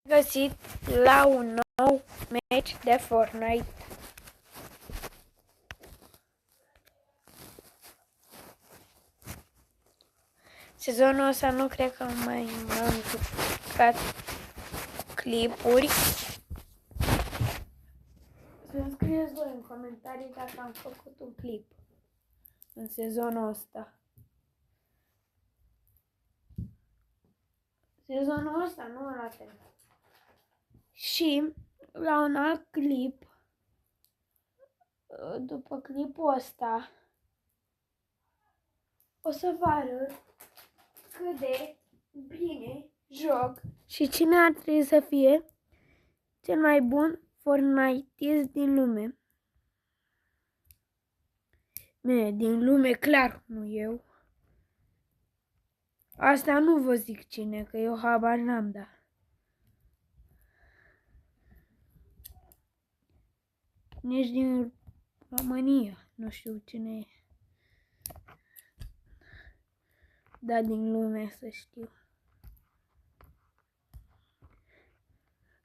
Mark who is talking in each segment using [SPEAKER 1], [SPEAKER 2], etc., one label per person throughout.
[SPEAKER 1] Găsit la un nou meci de Fortnite. Sezonul ăsta nu cred că mai m-am jucat clipuri. Să scrieți voi în comentarii dacă am făcut un clip în sezonul ăsta. Sezonul ăsta, nu la fel. Și la un alt clip, după clipul ăsta, o să vă arăt cât de bine joc și cine ar trebui să fie cel mai bun Fortniteist din lume. Bine, din lume, clar, nu eu. Asta nu vă zic cine, că eu habar n-am, da. Nici din România, nu știu cine e. Da, din lume să știu.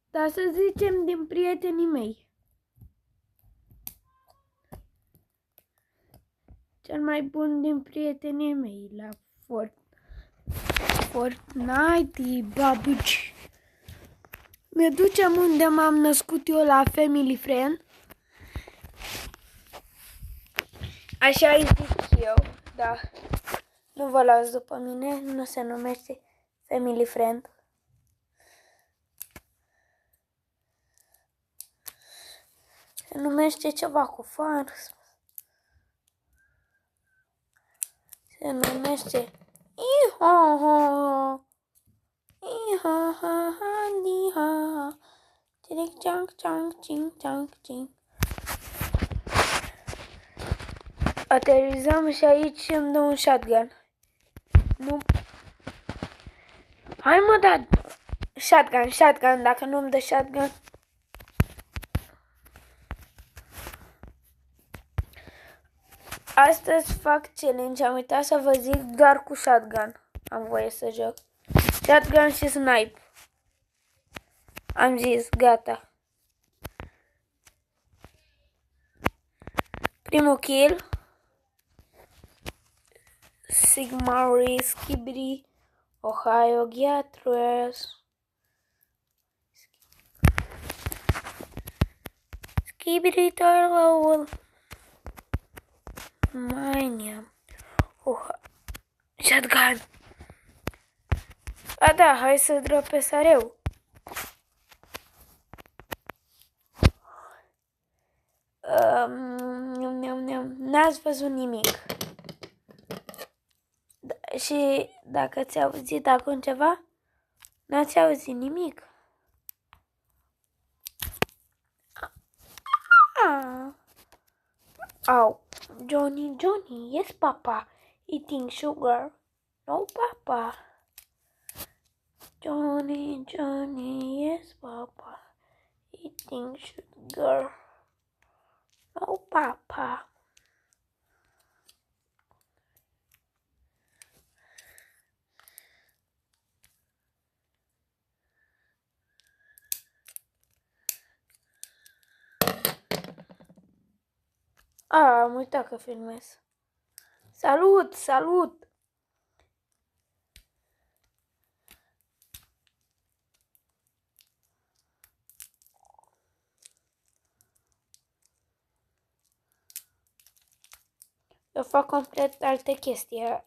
[SPEAKER 1] Dar să zicem din prietenii mei. Cel mai bun din prietenii mei la Fortnite, babuci. Ne ducem unde m-am născut eu, la Family Friend. Așa îi zic eu, da. Nu vă las după mine, nu se numește Family Friend. Se numește ceva cu fan. Se numește Iho-ho. Iha-ha-ha-di-ha. Tiric-cianc-cianc-cing-cianc-cing. Aterizăm și aici și îmi dă un shotgun. Nu. Hai mă, da. Shotgun, dacă nu îmi dă shotgun. Astăzi fac challenge, am uitat să vă zic, doar cu shotgun am voie să joc. Shotgun și snipe. Am zis, gata. Primul kill. Sigma Skibidi, Ohio Giatres. Skibidi Turtle. Mania. Shotgun. A, da, hai să dropez areu. N-ați văzut nimic. Și dacă ți-a auzit acum ceva, n-ați auzit nimic. Au. Johnny, yes, papa. Eating sugar. No, papa. Johnny, yes, papa. Eating sugar. No, papa. Am uitat că filmez. Salut! Eu fac complet alte chestii.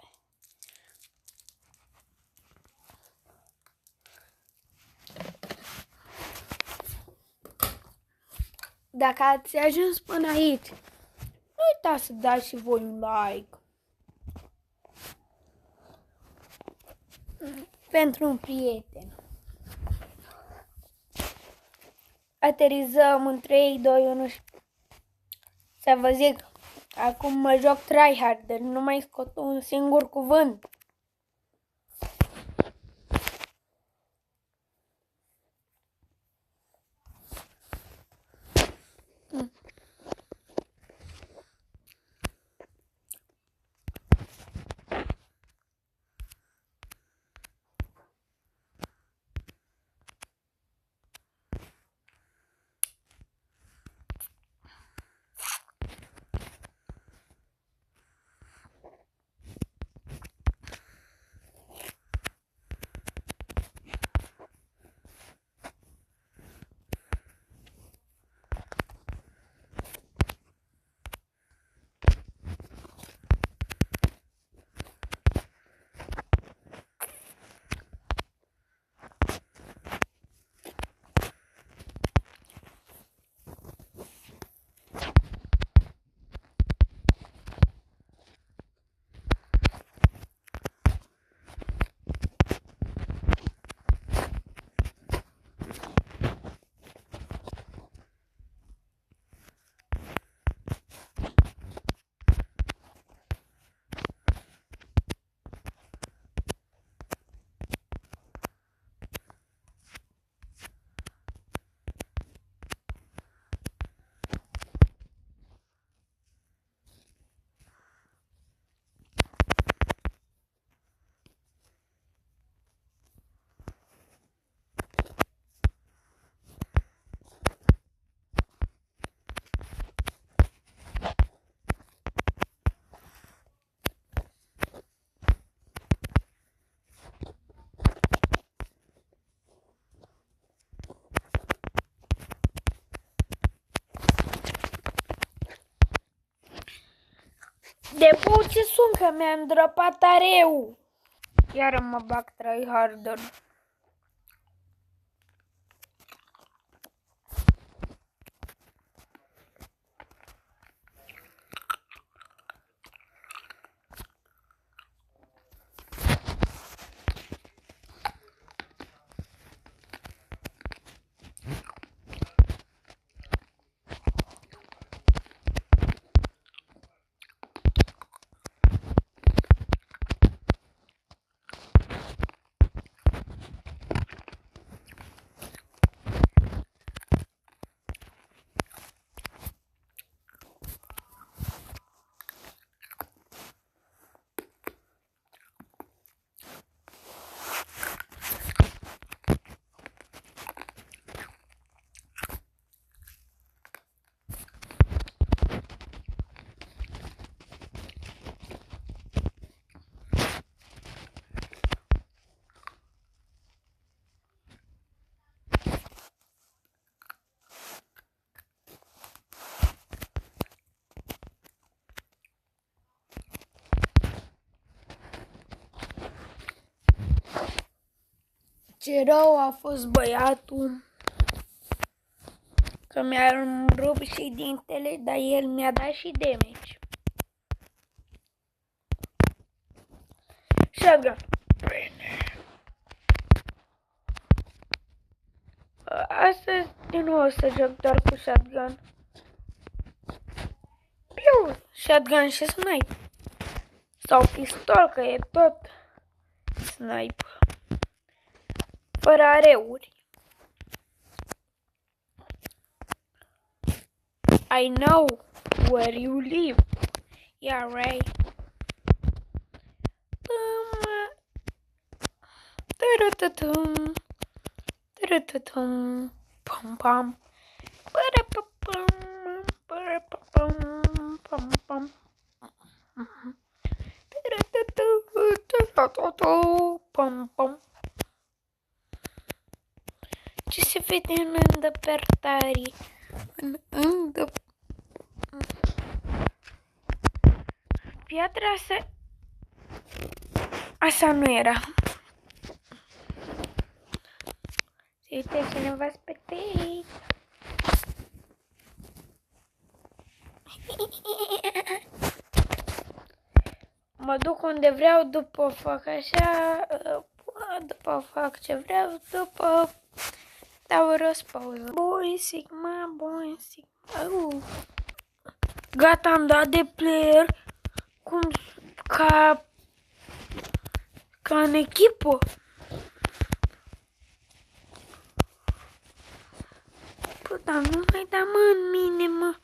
[SPEAKER 1] Dacă ați ajuns până aici, nu uitați să dați și voi un like. Pentru un prieten. Aterizăm în 3, 2, 1 și să vă zic, acum mă joc tryhard, deci nu mai scot un singur cuvânt. De ce sunt că mi-am dropat areu. Iar mă bag tryharder. Ce rău a fost băiatul, că mi-a rupt și dintele, dar el mi-a dat și damage. Shotgun. Astăzi din nou o să joc doar cu shotgun. Piu! Shotgun și snipe. Sau pistol, că e tot snipe. Fără areuri. I know where you live. Yeah, right. Taratum. Taratum. Pam pam. Parapapam. Parapapam. Pam pam. Pam pam. Ce se vede în îndepărtare? Piatra asta... Asta nu era. Se uite cineva spectei. Mă duc unde vreau, după fac așa, după fac ce vreau, după dau răspauză. Boy Sigma, Boy Sigma. Gata, am dat de player ca în echipă. Păi, dar nu mai da în mine, mă.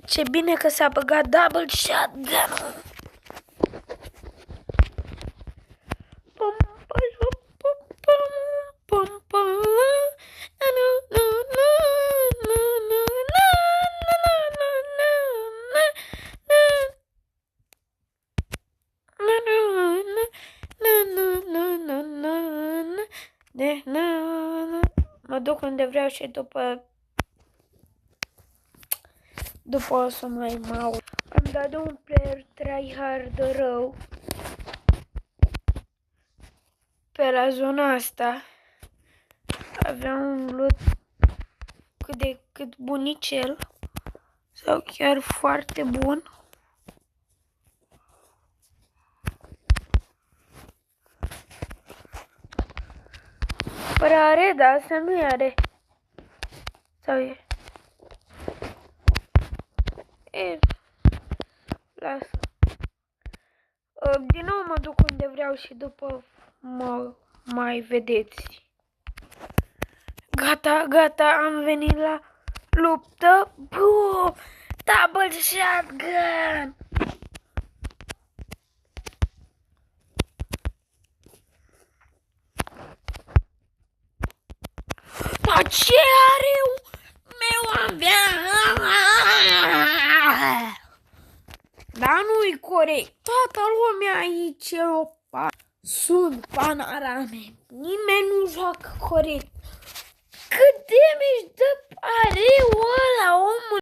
[SPEAKER 1] Ce bine că s-a băgat double shotgun-ul. Mă duc unde vreau și după o să mai mau. Am dat de un player tryhard rău pe la zona asta. Avea un loot cât de cât bunicel sau chiar foarte bun. Fără are, dar asta nu e are. Sau e? E, lasă. Din nou mă duc unde vreau și după mă mai vedeți. Gata, gata, am venit la luptă. Boom! Double shotgun! Dar ce areu meu avea? Dar nu-i corect. Toată lumea aici e Sunt panorame. Nimeni nu joacă corect. Cât damage dă pareu ăla, omul?